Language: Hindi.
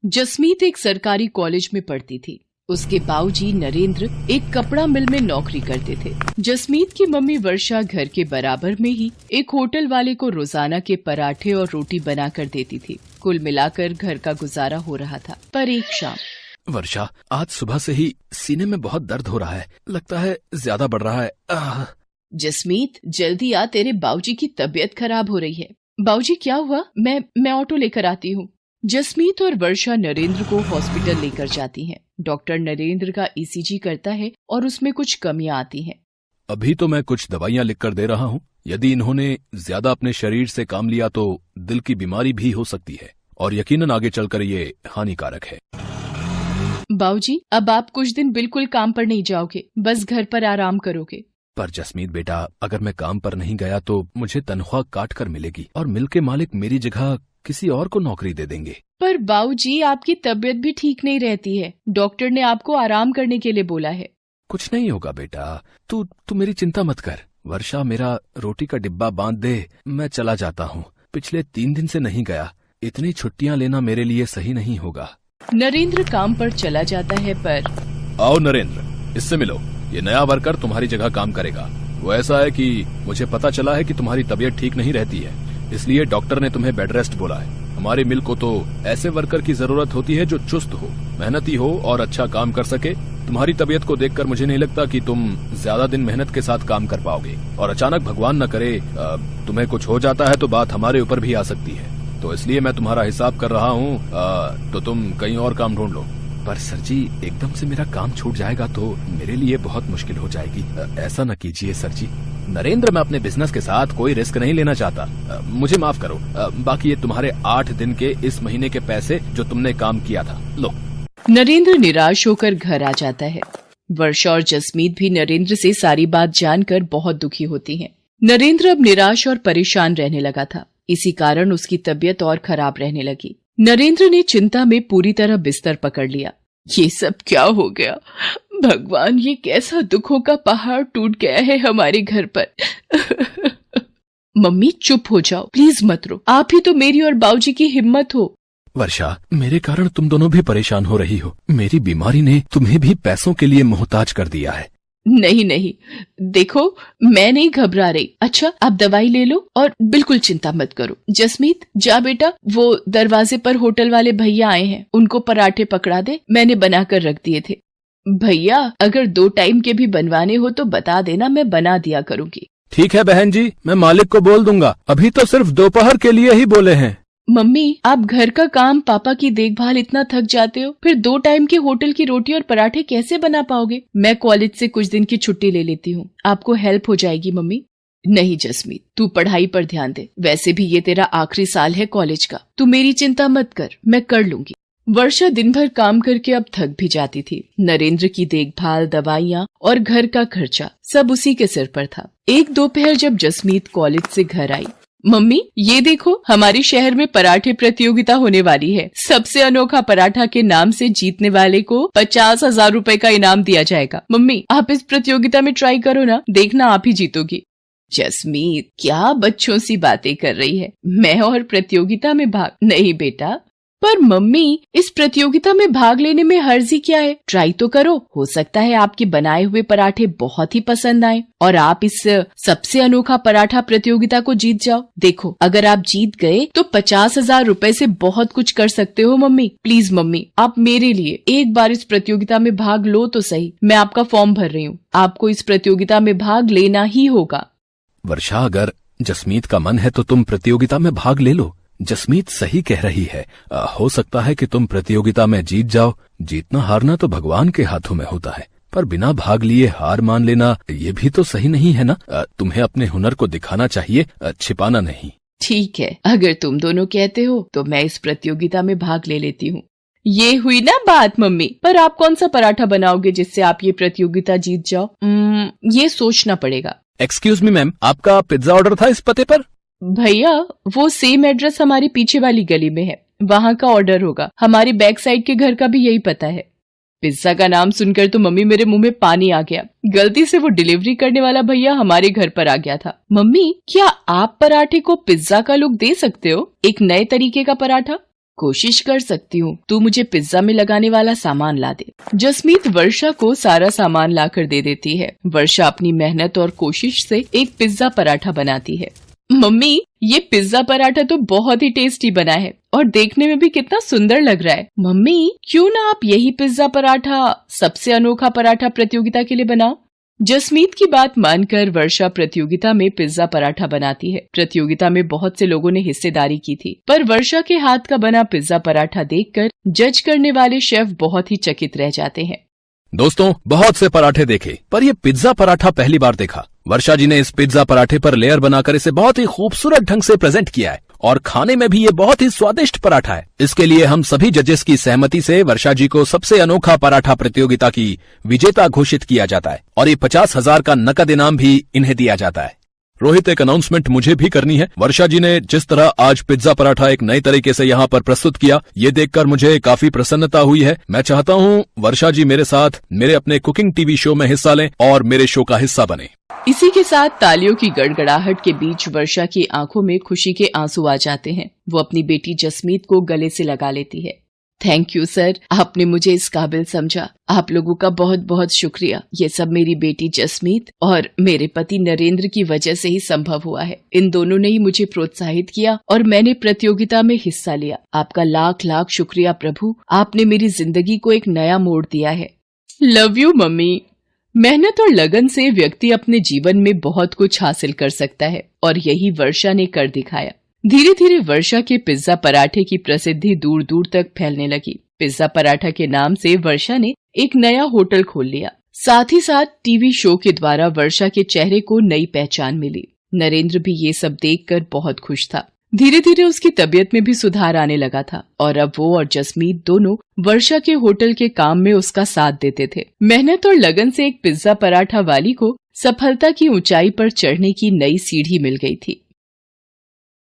जसमीत एक सरकारी कॉलेज में पढ़ती थी। उसके बाबूजी नरेंद्र एक कपड़ा मिल में नौकरी करते थे। जसमीत की मम्मी वर्षा घर के बराबर में ही एक होटल वाले को रोजाना के पराठे और रोटी बना कर देती थी। कुल मिलाकर घर का गुजारा हो रहा था। पर एक शाम, वर्षा, आज सुबह से ही सीने में बहुत दर्द हो रहा है, लगता है ज्यादा बढ़ रहा है। जसमीत, जल्दी आ, तेरे बाबूजी की तबीयत खराब हो रही है। बाबूजी, क्या हुआ? मैं ऑटो लेकर आती हूँ। जसमीत और वर्षा नरेंद्र को हॉस्पिटल लेकर जाती हैं। डॉक्टर नरेंद्र का ईसीजी करता है और उसमें कुछ कमियां आती हैं। अभी तो मैं कुछ दवाइयां लिख कर दे रहा हूँ। यदि इन्होंने ज्यादा अपने शरीर से काम लिया तो दिल की बीमारी भी हो सकती है और यकीनन आगे चलकर ये हानिकारक है। बाबूजी, अब आप कुछ दिन बिल्कुल काम पर नहीं जाओगे, बस घर पर आराम करोगे। पर जसमीत बेटा, अगर मैं काम पर नहीं गया तो मुझे तनख्वाह काट कर मिलेगी और मिल के मालिक मेरी जगह किसी और को नौकरी दे देंगे। पर बाबूजी, आपकी तबीयत भी ठीक नहीं रहती है। डॉक्टर ने आपको आराम करने के लिए बोला है। कुछ नहीं होगा बेटा, तू मेरी चिंता मत कर। वर्षा, मेरा रोटी का डिब्बा बांध दे, मैं चला जाता हूँ। पिछले 3 दिन से नहीं गया। इतनी छुट्टियाँ लेना मेरे लिए सही नहीं होगा। नरेंद्र काम पर चला जाता है। पर आओ नरेंद्र, इससे मिलो। ये नया वर्कर तुम्हारी जगह काम करेगा। वो ऐसा है कि मुझे पता चला है कि तुम्हारी तबीयत ठीक नहीं रहती है, इसलिए डॉक्टर ने तुम्हें बेड रेस्ट बोला है। हमारे मिल को तो ऐसे वर्कर की जरूरत होती है जो चुस्त हो, मेहनती हो और अच्छा काम कर सके। तुम्हारी तबीयत को देखकर मुझे नहीं लगता कि तुम ज्यादा दिन मेहनत के साथ काम कर पाओगे, और अचानक भगवान न करे तुम्हें कुछ हो जाता है तो बात हमारे ऊपर भी आ सकती है। तो इसलिए मैं तुम्हारा हिसाब कर रहा हूँ, तो तुम कहीं और काम ढूंढ लो। पर सर जी, एकदम से मेरा काम छूट जाएगा तो मेरे लिए बहुत मुश्किल हो जाएगी। ऐसा न कीजिए सर जी। नरेंद्र, मैं अपने बिजनेस के साथ कोई रिस्क नहीं लेना चाहता। मुझे माफ करो। बाकी ये तुम्हारे 8 दिन के इस महीने के पैसे जो तुमने काम किया था, लो। नरेंद्र निराश होकर घर आ जाता है। वर्षा और जसमीत भी नरेंद्र से सारी बात जानकर बहुत दुखी होती हैं। नरेंद्र अब निराश और परेशान रहने लगा था। इसी कारण उसकी तबीयत और खराब रहने लगी। नरेंद्र ने चिंता में पूरी तरह बिस्तर पकड़ लिया। ये सब क्या हो गया? भगवान, ये कैसा दुखों का पहाड़ टूट गया है हमारे घर पर। मम्मी, चुप हो जाओ, प्लीज मत रो। आप ही तो मेरी और बाबूजी की हिम्मत हो। वर्षा, मेरे कारण तुम दोनों भी परेशान हो रही हो। मेरी बीमारी ने तुम्हें भी पैसों के लिए मोहताज कर दिया है। नहीं, देखो, मैं नहीं घबरा रही। अच्छा, आप दवाई ले लो और बिल्कुल चिंता मत करो। जसमीत, जा बेटा, वो दरवाजे पर होटल वाले भैया आए हैं, उनको पराठे पकड़ा दे, मैंने बनाकर रख दिए थे। भैया, अगर 2 टाइम के भी बनवाने हो तो बता देना, मैं बना दिया करूँगी। ठीक है बहन जी, मैं मालिक को बोल दूंगा। अभी तो सिर्फ दोपहर के लिए ही बोले हैं। मम्मी, आप घर का काम, पापा की देखभाल, इतना थक जाते हो, फिर 2 टाइम के होटल की रोटी और पराठे कैसे बना पाओगे? मैं कॉलेज से कुछ दिन की छुट्टी ले लेती हूँ, आपको हेल्प हो जाएगी। मम्मी, नहीं जसमीत, तू पढ़ाई पर ध्यान दे। वैसे भी ये तेरा आखिरी साल है कॉलेज का, तू मेरी चिंता मत कर, मैं कर लूंगी। वर्षा दिन भर काम करके अब थक भी जाती थी। नरेंद्र की देखभाल, दवाइयाँ और घर का खर्चा सब उसी के सिर पर था। एक दोपहर जब जसमीत कॉलेज से घर आई, मम्मी, ये देखो, हमारे शहर में पराठे प्रतियोगिता होने वाली है। सबसे अनोखा पराठा के नाम से जीतने वाले को 50,000 रुपए का इनाम दिया जाएगा। मम्मी, आप इस प्रतियोगिता में ट्राई करो ना, देखना आप ही जीतोगी। जसमीत, क्या बच्चों सी बातें कर रही है? मैं और प्रतियोगिता में भाग? नहीं बेटा। पर मम्मी, इस प्रतियोगिता में भाग लेने में हर्जी क्या है? ट्राई तो करो, हो सकता है आपके बनाए हुए पराठे बहुत ही पसंद आए और आप इस सबसे अनोखा पराठा प्रतियोगिता को जीत जाओ। देखो, अगर आप जीत गए तो 50,000 रुपए से बहुत कुछ कर सकते हो। मम्मी, प्लीज मम्मी, आप मेरे लिए एक बार इस प्रतियोगिता में भाग लो तो सही। मैं आपका फॉर्म भर रही हूँ, आपको इस प्रतियोगिता में भाग लेना ही होगा। वर्षा, अगर जसमीत का मन है तो तुम प्रतियोगिता में भाग ले लो। जसमीत सही कह रही है। हो सकता है कि तुम प्रतियोगिता में जीत जाओ। जीतना हारना तो भगवान के हाथों में होता है, पर बिना भाग लिए हार मान लेना ये भी तो सही नहीं है ना। तुम्हें अपने हुनर को दिखाना चाहिए, छिपाना नहीं। ठीक है, अगर तुम दोनों कहते हो तो मैं इस प्रतियोगिता में भाग ले लेती हूँ। ये हुई ना बात मम्मी। पर आप कौन सा पराठा बनाओगे जिससे आप ये प्रतियोगिता जीत जाओ? ये सोचना पड़ेगा। एक्सक्यूज मी मैम, आपका पिज्जा ऑर्डर था इस पते पर? भैया, वो सेम एड्रेस हमारी पीछे वाली गली में है, वहाँ का ऑर्डर होगा। हमारी बैक साइड के घर का भी यही पता है। पिज्जा का नाम सुनकर तो मम्मी, मेरे मुंह में पानी आ गया। गलती से वो डिलीवरी करने वाला भैया हमारे घर पर आ गया था। मम्मी, क्या आप पराठे को पिज्जा का लुक दे सकते हो? एक नए तरीके का पराठा। कोशिश कर सकती हूँ, तू मुझे पिज्जा में लगाने वाला सामान ला दे। जसमीत वर्षा को सारा सामान लाकर दे देती है। वर्षा अपनी मेहनत और कोशिश से एक पिज्जा पराठा बनाती है। मम्मी, ये पिज्जा पराठा तो बहुत ही टेस्टी बना है और देखने में भी कितना सुंदर लग रहा है। मम्मी, क्यों ना आप यही पिज्जा पराठा सबसे अनोखा पराठा प्रतियोगिता के लिए बनाओ। जसमीत की बात मानकर वर्षा प्रतियोगिता में पिज्जा पराठा बनाती है। प्रतियोगिता में बहुत से लोगों ने हिस्सेदारी की थी, पर वर्षा के हाथ का बना पिज्जा पराठा देखकर जज करने वाले शेफ बहुत ही चकित रह जाते हैं। दोस्तों, बहुत से पराठे देखे, पर ये पिज्जा पराठा पहली बार देखा। वर्षा जी ने इस पिज्जा पराठे पर लेयर बनाकर इसे बहुत ही खूबसूरत ढंग से प्रेजेंट किया है और खाने में भी ये बहुत ही स्वादिष्ट पराठा है। इसके लिए हम सभी जजेस की सहमति से वर्षा जी को सबसे अनोखा पराठा प्रतियोगिता की विजेता घोषित किया जाता है और ये 50,000 का नकद इनाम भी इन्हें दिया जाता है। रोहित, एक अनाउंसमेंट मुझे भी करनी है। वर्षा जी ने जिस तरह आज पिज्जा पराठा एक नए तरीके से यहाँ पर प्रस्तुत किया, ये देखकर मुझे काफी प्रसन्नता हुई है। मैं चाहता हूँ वर्षा जी मेरे साथ मेरे अपने कुकिंग टीवी शो में हिस्सा लें और मेरे शो का हिस्सा बने। इसी के साथ तालियों की गड़गड़ाहट के बीच वर्षा की आंखों में खुशी के आंसू आ जाते हैं। वो अपनी बेटी जसमीत को गले से लगा लेती है। थैंक यू सर, आपने मुझे इस काबिल समझा। आप लोगों का बहुत बहुत शुक्रिया। ये सब मेरी बेटी जसमीत और मेरे पति नरेंद्र की वजह से ही संभव हुआ है। इन दोनों ने ही मुझे प्रोत्साहित किया और मैंने प्रतियोगिता में हिस्सा लिया। आपका लाख लाख शुक्रिया प्रभु, आपने मेरी जिंदगी को एक नया मोड़ दिया है। Love you mummy. मेहनत और लगन से व्यक्ति अपने जीवन में बहुत कुछ हासिल कर सकता है और यही वर्षा ने कर दिखाया। धीरे धीरे वर्षा के पिज्जा पराठे की प्रसिद्धि दूर दूर तक फैलने लगी। पिज्जा पराठा के नाम से वर्षा ने एक नया होटल खोल लिया। साथ ही साथ टीवी शो के द्वारा वर्षा के चेहरे को नई पहचान मिली। नरेंद्र भी ये सब देखकर बहुत खुश था। धीरे धीरे उसकी तबीयत में भी सुधार आने लगा था और अब वो और जसमीत दोनों वर्षा के होटल के काम में उसका साथ देते थे। मेहनत और लगन से एक पिज्जा पराठा वाली को सफलता की ऊंचाई पर चढ़ने की नई सीढ़ी मिल गई थी।